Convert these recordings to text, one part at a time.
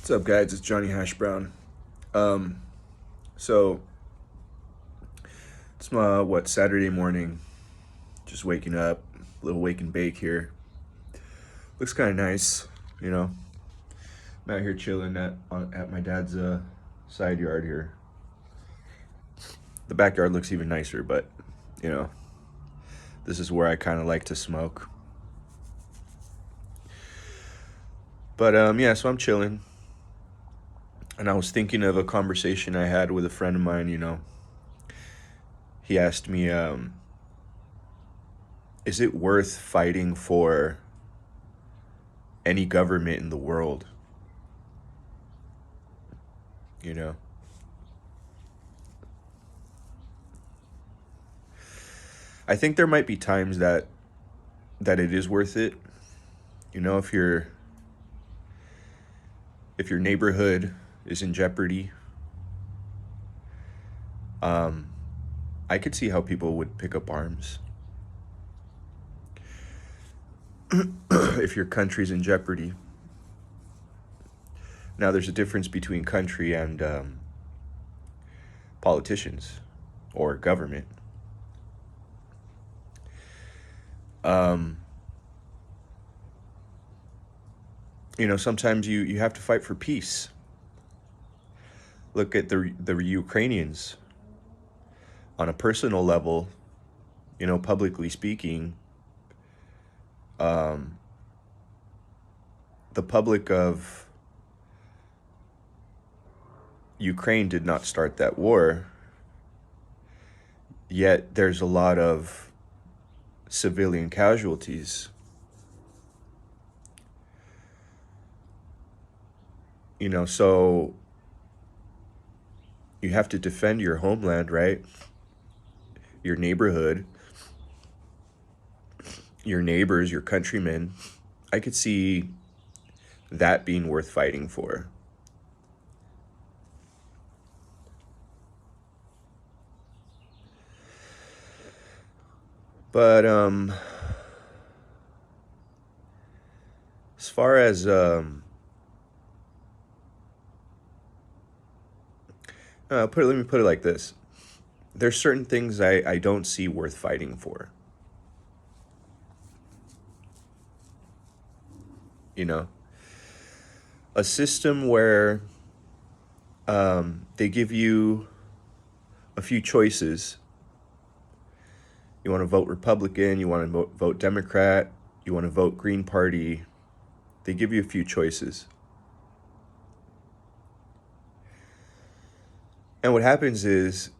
What's up, guys? It's Johnny Hash Brown. Um, so it's my Saturday morning. Just waking up, a little wake and bake here. Looks kind of nice, you know. I'm out here chilling at my dad's side yard here. The backyard looks even nicer, but you know, this is where I kind of like to smoke. But yeah, so I'm chilling, and I was thinking of a conversation I had with a friend of mine. He asked me, "Is it worth fighting for any government in the world?" You know, I think there might be times that it is worth it. You know, if your neighborhood is in jeopardy, um, I could see how people would pick up arms. If your country's in jeopardy. Now, there's a difference between country and politicians or government. Um, Sometimes you have to fight for peace. Look at the Ukrainians on a personal level. Publicly speaking, um, the public of Ukraine did not start that war, yet there's a lot of civilian casualties. So you have to defend your homeland, right? Your neighborhood, your neighbors, your countrymen. I could see that being worth fighting for. But as far as let me put it like this: there's certain things I don't see worth fighting for. You know, a system where they give you a few choices. You want to vote Republican, you want to vote Democrat, you want to vote Green Party. They give you a few choices. And what happens is,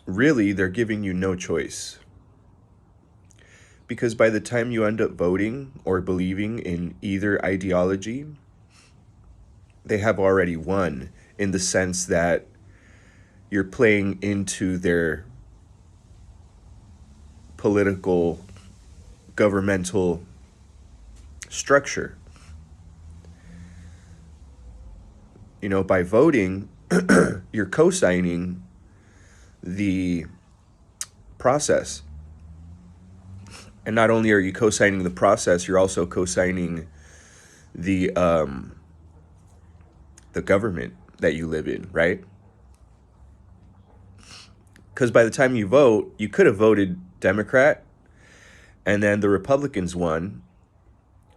really, they're giving you no choice. Because by the time you end up voting or believing in either ideology, they have already won, in the sense that you're playing into their political, governmental structure. By voting, you're co-signing the process. And not only are you co-signing the process, you're also co-signing the government that you live in, right? Because by the time you vote, you could have voted Democrat, and then the Republicans won,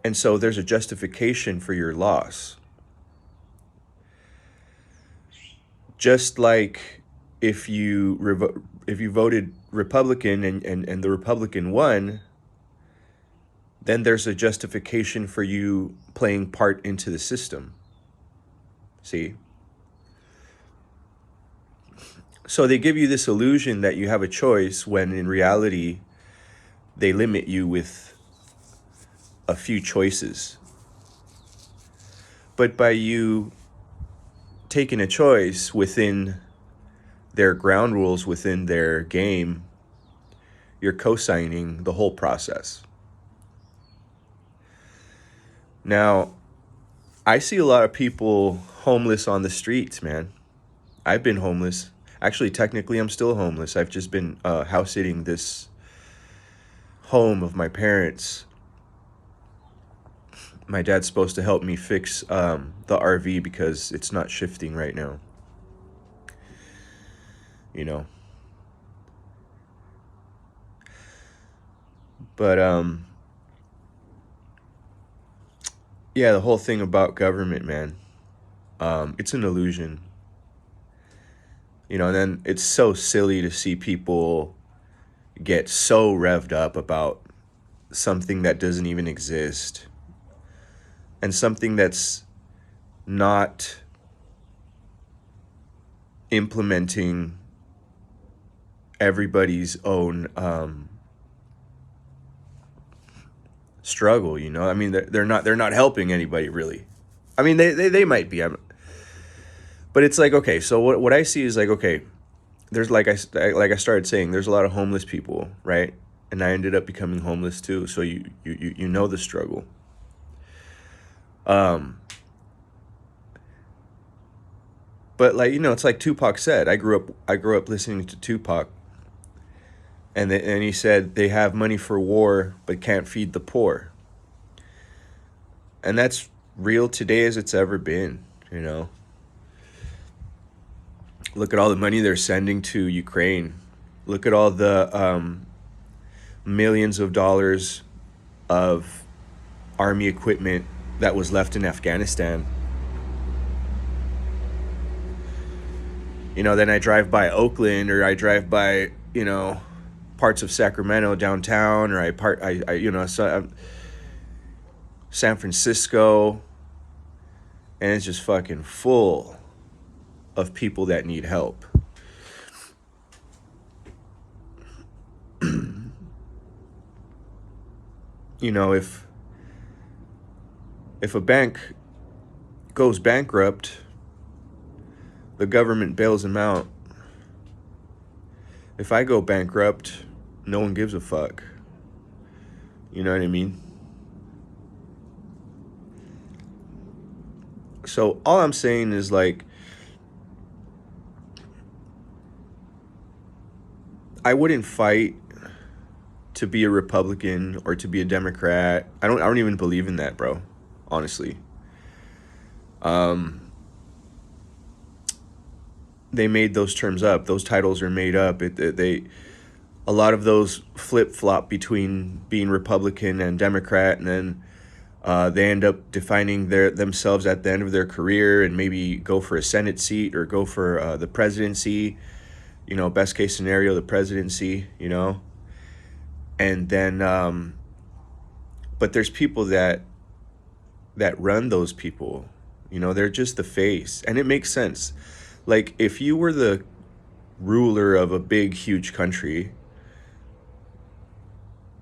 and so there's a justification for your loss. Just like if you voted Republican and the Republican won, then there's a justification for you playing part into the system. See? So they give you this illusion that you have a choice, when in reality, they limit you with a few choices. But by you taking a choice within their ground rules, within their game, you're co-signing the whole process. Now, I see a lot of people homeless on the streets, man. I've been homeless. Actually, technically, I'm still homeless. I've just been house sitting this home of my parents. my dad's supposed to help me fix the RV because it's not shifting right now. You know. But yeah, the whole thing about government, man. It's an illusion. And then it's so silly to see people get so revved up about something that doesn't even exist and something that's not implementing everybody's own struggle. I mean, they're not helping anybody really. I mean, they might be, but it's like, okay, so what I see is like, okay, there's like I started saying, there's a lot of homeless people, right? And I ended up becoming homeless too. So you know the struggle. But like, it's like Tupac said. I grew up listening to Tupac, and he said they have money for war but can't feed the poor. And that's real today as it's ever been. Look at all the money they're sending to Ukraine. Look at all the millions of dollars of army equipment that was left in Afghanistan. Then I drive by Oakland, or I drive by, parts of Sacramento downtown, or San Francisco, and it's just fucking full of people that need help. If a bank goes bankrupt, the government bails them out. If I go bankrupt, no one gives a fuck. You know what I mean? So all I'm saying is, like, I wouldn't fight to be a Republican or to be a Democrat. I don't even believe in that, bro. Honestly. They made those terms up. Those titles are made up. A lot of those flip-flop between being Republican and Democrat, and then they end up defining themselves at the end of their career and maybe go for a Senate seat or go for the presidency. Best case scenario, the presidency. And then, but there's people that run those people. They're just the face, and it makes sense. Like, if you were the ruler of a big, huge country,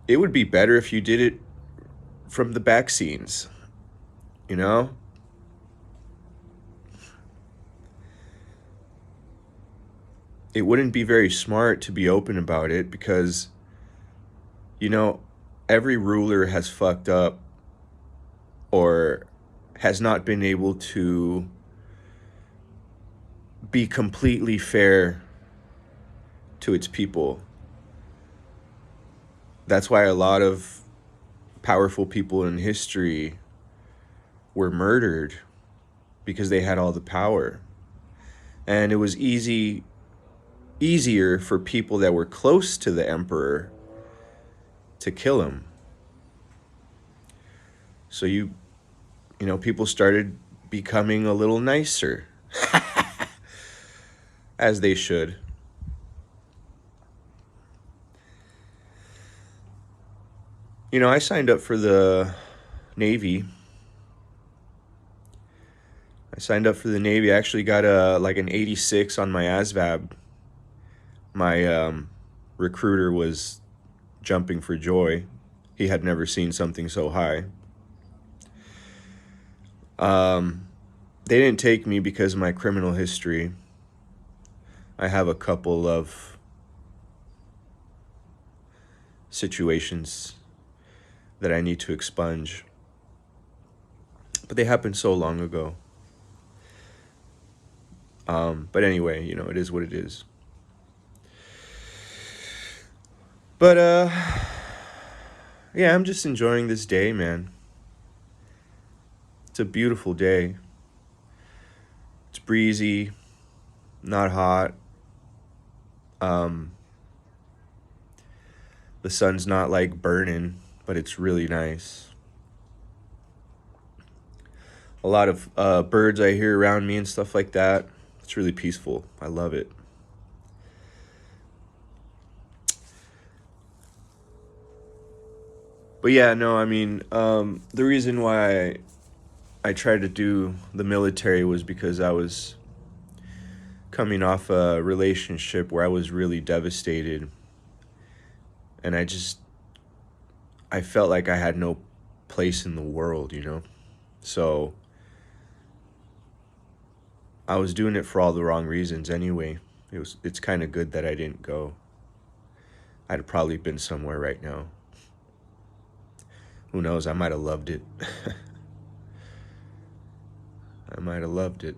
it would be better if you did it from the back scenes, It wouldn't be very smart to be open about it because, every ruler has fucked up or has not been able to be completely fair to its people. That's why a lot of powerful people in history were murdered, because they had all the power. And it was easier for people that were close to the emperor to kill him. So people started becoming a little nicer. As they should. I signed up for the Navy. I actually got an 86 on my ASVAB. My recruiter was jumping for joy. He had never seen something so high. They didn't take me because of my criminal history. I have a couple of situations that I need to expunge. But they happened so long ago. But anyway, it is what it is. But, yeah, I'm just enjoying this day, man. It's a beautiful day. It's breezy, not hot. Um, the sun's not like burning, but it's really nice. A lot of birds I hear around me and stuff like that. It's really peaceful. I love it. But yeah, no, I mean, the reason why I tried to do the military was because I was coming off a relationship where I was really devastated. And I felt like I had no place in the world, you know? So I was doing it for all the wrong reasons anyway. It's kind of good that I didn't go. I'd have probably been somewhere right now. Who knows? I might have loved it. I might have loved it.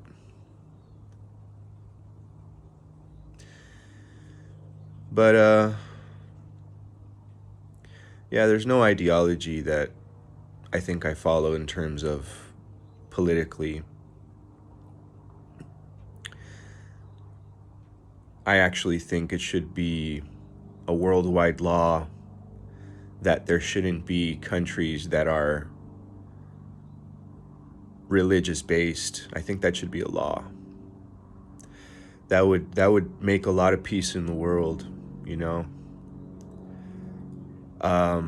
But yeah, there's no ideology that I think I follow in terms of politically. I actually think it should be a worldwide law that there shouldn't be countries that are religious based. I think that should be a law. That would make a lot of peace in the world, you know. I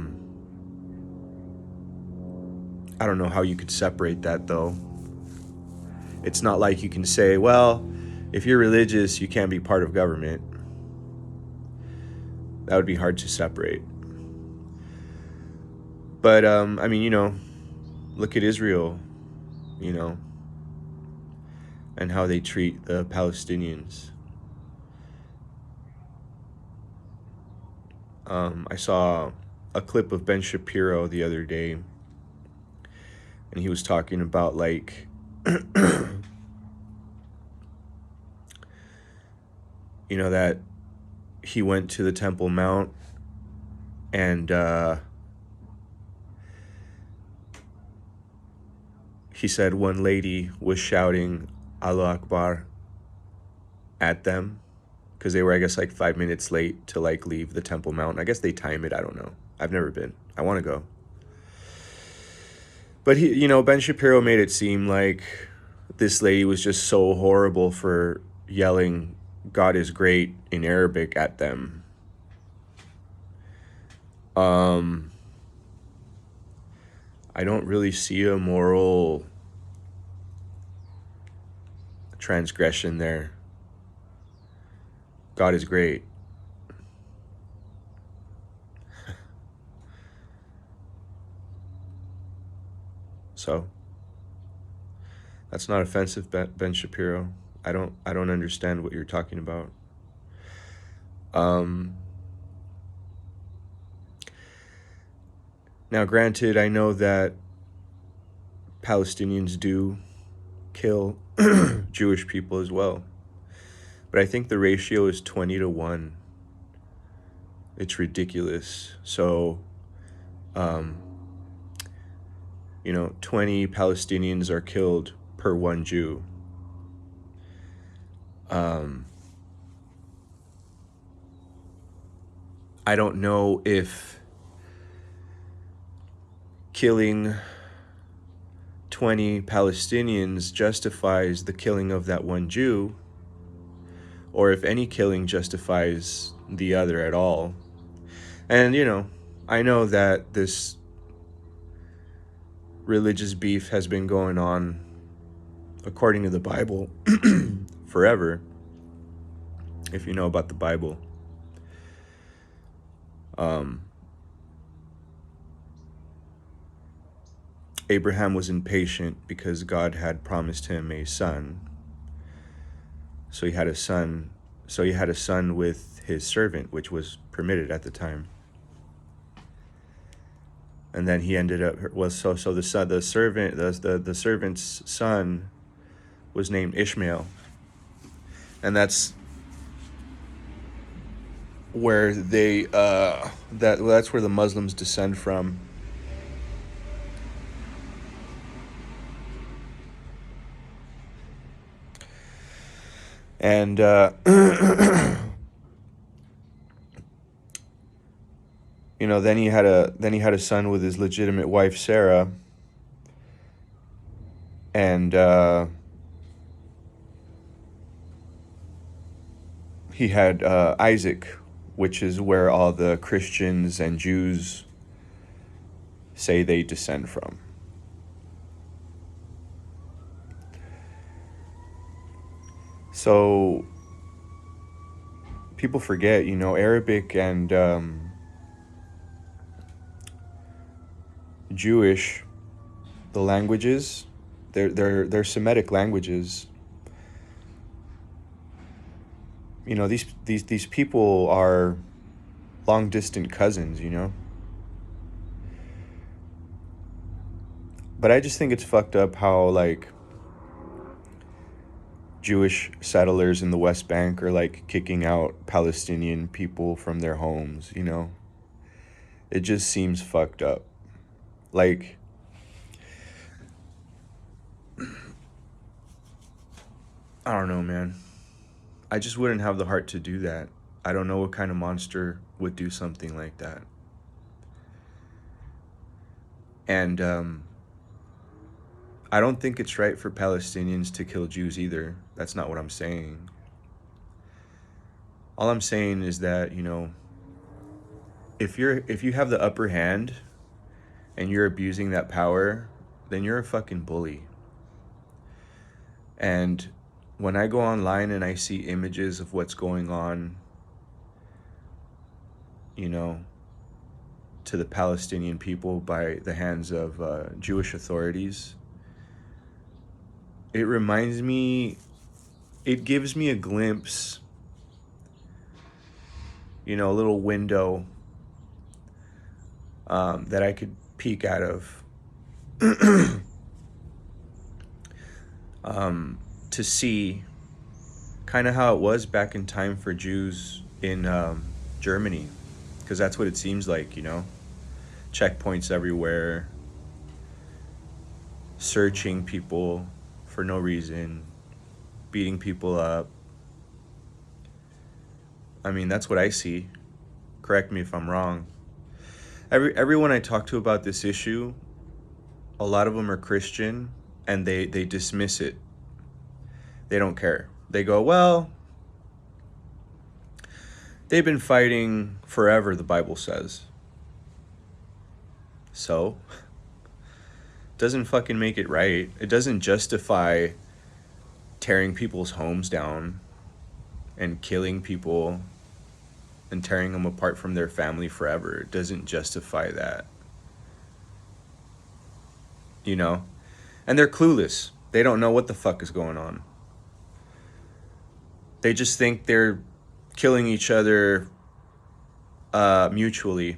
don't know how you could separate that though. It's not like you can say, well, if you're religious, you can't be part of government. That would be hard to separate. But I mean, you know, look at Israel, you know, and how they treat the Palestinians. I saw a clip of Ben Shapiro the other day, and he was talking about like you know, that he went to the Temple Mount and he said one lady was shouting Allah Akbar at them because they were, I guess, like 5 minutes late to like leave the Temple Mount. I guess they time it. I don't know. I've never been. I want to go. But he, you know, Ben Shapiro made it seem like this lady was just so horrible for yelling God is great in Arabic at them. I don't really see a moral transgression there. God is great. So that's not offensive, Ben Shapiro. I don't understand what you're talking about. Now, granted, I know that Palestinians do kill Jewish people as well, but I think the ratio is 20-1. It's ridiculous. So, you know, 20 Palestinians are killed per one Jew. I don't know if killing 20 Palestinians justifies the killing of that one Jew, or if any killing justifies the other at all. And, you know, I know that this religious beef has been going on, according to the Bible, forever, if you know about the Bible. Abraham was impatient because God had promised him a son. So he had a son. So he had a son with his servant, which was permitted at the time. And then he ended up the servant's son was named Ishmael, and that's where that's where the Muslims descend from. And then he had a son with his legitimate wife Sarah, and he had Isaac, which is where all the Christians and Jews say they descend from. So people forget, Arabic and Jewish, the languages, they're Semitic languages. These people are long distant cousins, But I just think it's fucked up how, like, Jewish settlers in the West Bank are, like, kicking out Palestinian people from their homes, It just seems fucked up. Like, I don't know, man. I just wouldn't have the heart to do that. I don't know what kind of monster would do something like that. And I don't think it's right for Palestinians to kill Jews either. That's not what I'm saying. All I'm saying is that, if you have the upper hand and you're abusing that power, then you're a fucking bully. And when I go online and I see images of what's going on, to the Palestinian people by the hands of Jewish authorities, it gives me a glimpse, a little window that I could peek out of to see kind of how it was back in time for Jews in Germany, because that's what it seems like, checkpoints everywhere, searching people for no reason, beating people up. I mean, that's what I see. Correct me if I'm wrong. Everyone I talk to about this issue, a lot of them are Christian, and they dismiss it. They don't care. They go, well, they've been fighting forever, the Bible says. So, doesn't fucking make it right. It doesn't justify tearing people's homes down and killing people and tearing them apart from their family forever. It doesn't justify that. And they're clueless. They don't know what the fuck is going on. They just think they're killing each other mutually,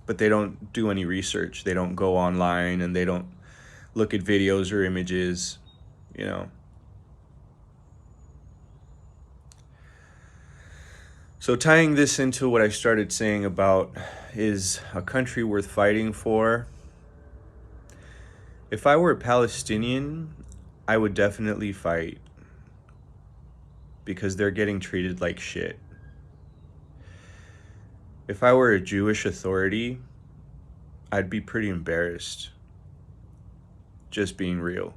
but they don't do any research. They don't go online and they don't look at videos or images, So tying this into what I started saying about, is a country worth fighting for? If I were a Palestinian, I would definitely fight, because they're getting treated like shit. If I were a Jewish authority, I'd be pretty embarrassed. Just being real.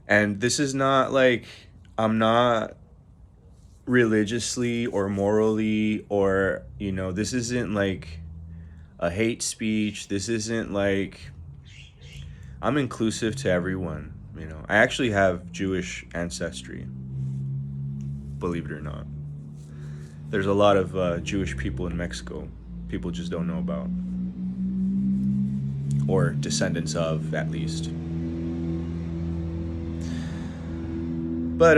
And this is not like, I'm not religiously or morally, or this isn't like a hate speech. This isn't like, I'm inclusive to everyone. I actually have Jewish ancestry, believe it or not. There's a lot of Jewish people in Mexico people just don't know about, or descendants of, at least. But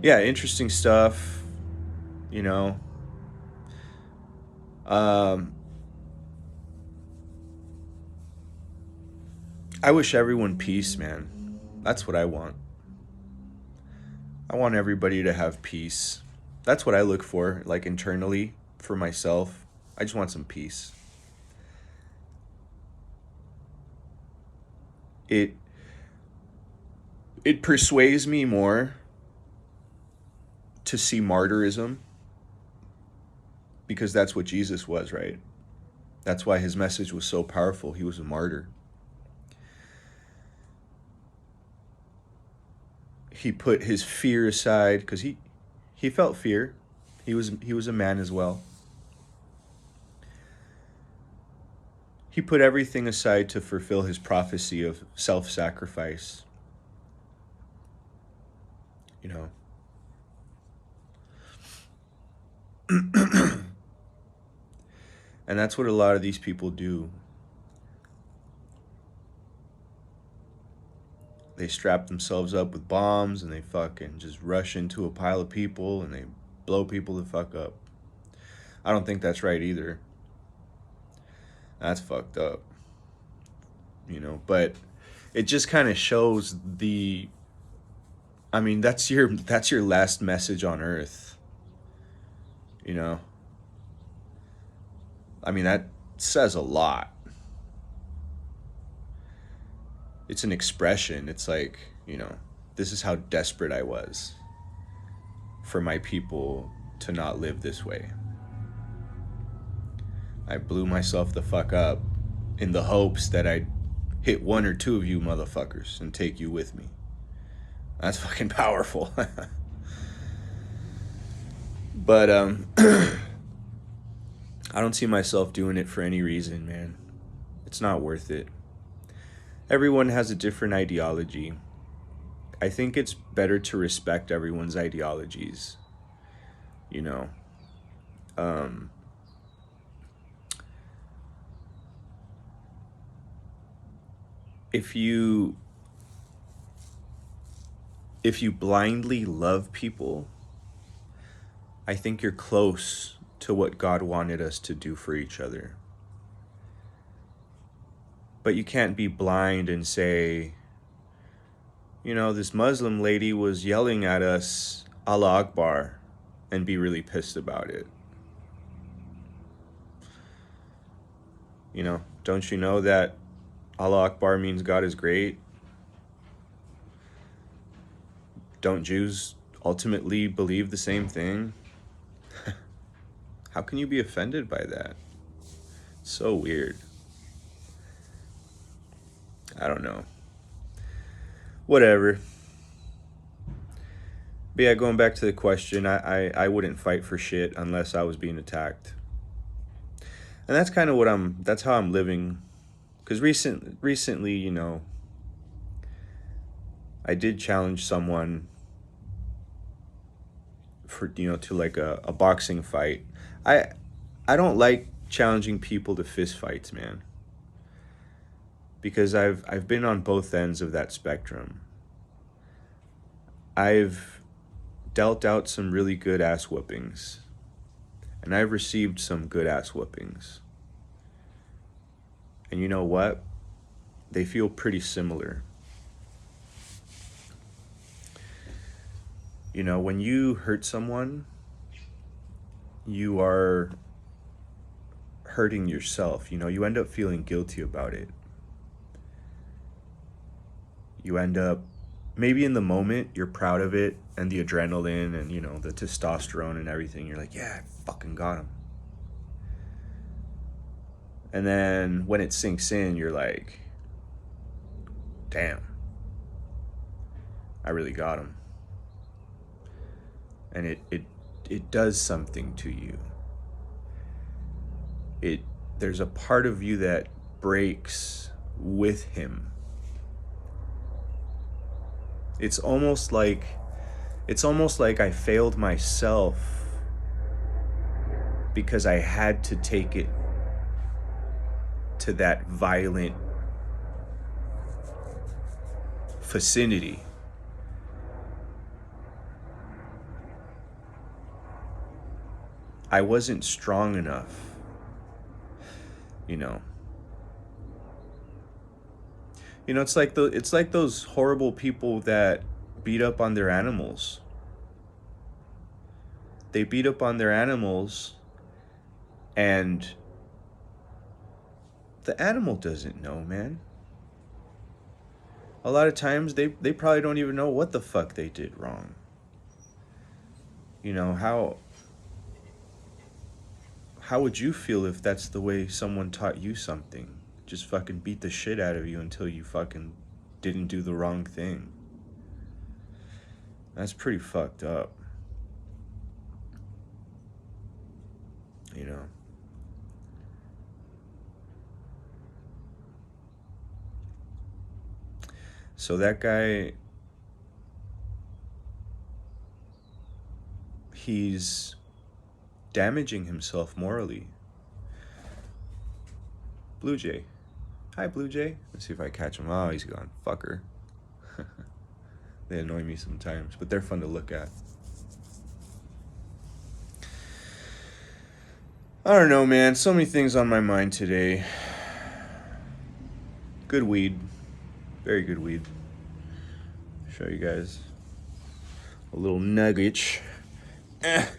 yeah, interesting stuff, I wish everyone peace, man. That's what I want. I want everybody to have peace. That's what I look for, like, internally, for myself. I just want some peace. it persuades me more to see martyrism, because that's what Jesus was, right? That's why his message was so powerful. He was a martyr. He put his fear aside because he felt fear. He was a man as well. He put everything aside to fulfill his prophecy of self-sacrifice. You know. And that's what a lot of these people do. They strap themselves up with bombs and they fucking just rush into a pile of people and they blow people the fuck up. I don't think that's right either. That's fucked up. You know, but it just kind of shows I mean, that's your last message on earth. You know? I mean, that says a lot. It's an expression. It's like, you know, this is how desperate I was for my people to not live this way. I blew myself the fuck up in the hopes that I'd hit one or two of you motherfuckers and take you with me. That's fucking powerful. But I don't see myself doing it for any reason, man. It's not worth it. Everyone has a different ideology. I think it's better to respect everyone's ideologies. You know. If you blindly love people, I think you're close to what God wanted us to do for each other. But you can't be blind and say, you know, this Muslim lady was yelling at us, Allah Akbar, and be really pissed about it. You know, don't you know that Allah Akbar means God is great? Don't Jews ultimately believe the same thing? How can you be offended by that? It's so weird. I don't know. Whatever. But yeah, going back to the question, I wouldn't fight for shit unless I was being attacked. And that's kind of that's how I'm living. Because recently, you know, I did challenge someone for, you know, to like a boxing fight. I don't like challenging people to fist fights, man. Because I've been on both ends of that spectrum. I've dealt out some really good ass whoopings. And I've received some good ass whoopings. And you know what? They feel pretty similar. You know, when you hurt someone, you are hurting yourself. You know, you end up feeling guilty about it. You end up, maybe in the moment, you're proud of it, and the adrenaline and, you know, the testosterone and everything. You're like, yeah, I fucking got him. And then when it sinks in, you're like, damn, I really got him. And it does something to you. There's a part of you that breaks with him. It's almost like I failed myself because I had to take it to that violent vicinity. I wasn't strong enough, you know. You know, it's like those horrible people that beat up on their animals. They beat up on their animals, and the animal doesn't know, man. a lot of times they probably don't even know what the fuck they did wrong. You know, how would you feel if that's the way someone taught you something? Just fucking beat the shit out of you until you fucking didn't do the wrong thing. That's pretty fucked up. You know. So that guy, he's damaging himself morally. Blue Jay. Hi, Blue Jay. Let's see if I catch him. Oh, he's gone. Fucker. They annoy me sometimes, but they're fun to look at. I don't know, man. So many things on my mind today. Good weed. Very good weed. Show you guys a little nugget. Let's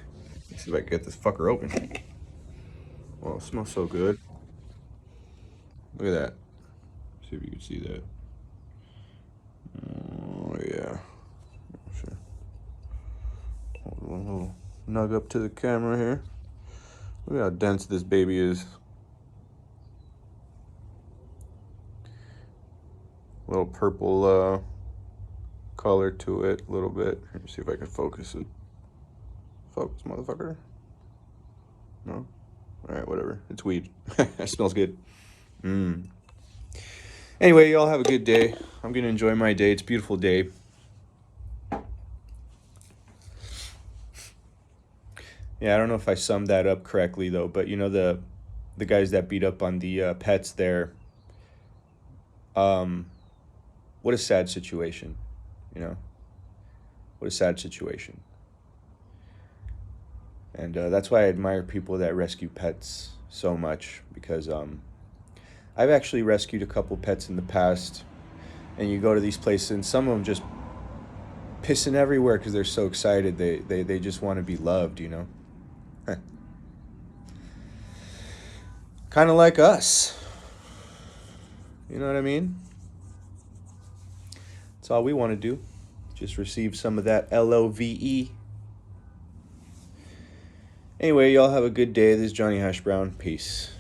see if I can get this fucker open. Oh, it smells so good. Look at that. See if you can see that. Oh, yeah. Sure. Hold on, a little nug up to the camera here. Look at how dense this baby is. Little purple color to it, a little bit. Let me see if I can focus it. Focus, motherfucker. No? Alright, whatever. It's weed. It smells good. Anyway, y'all have a good day. I'm gonna enjoy my day. It's a beautiful day. Yeah, I don't know if I summed that up correctly though, but you know the guys that beat up on the pets there. What a sad situation, you know. What a sad situation. And that's why I admire people that rescue pets so much, because I've actually rescued a couple pets in the past, and you go to these places and some of them just pissing everywhere because they're so excited. They just want to be loved, you know. Kind of like us. You know what I mean? That's all we want to do. Just receive some of that LOVE. Anyway, y'all have a good day. This is Johnny Hash Brown. Peace.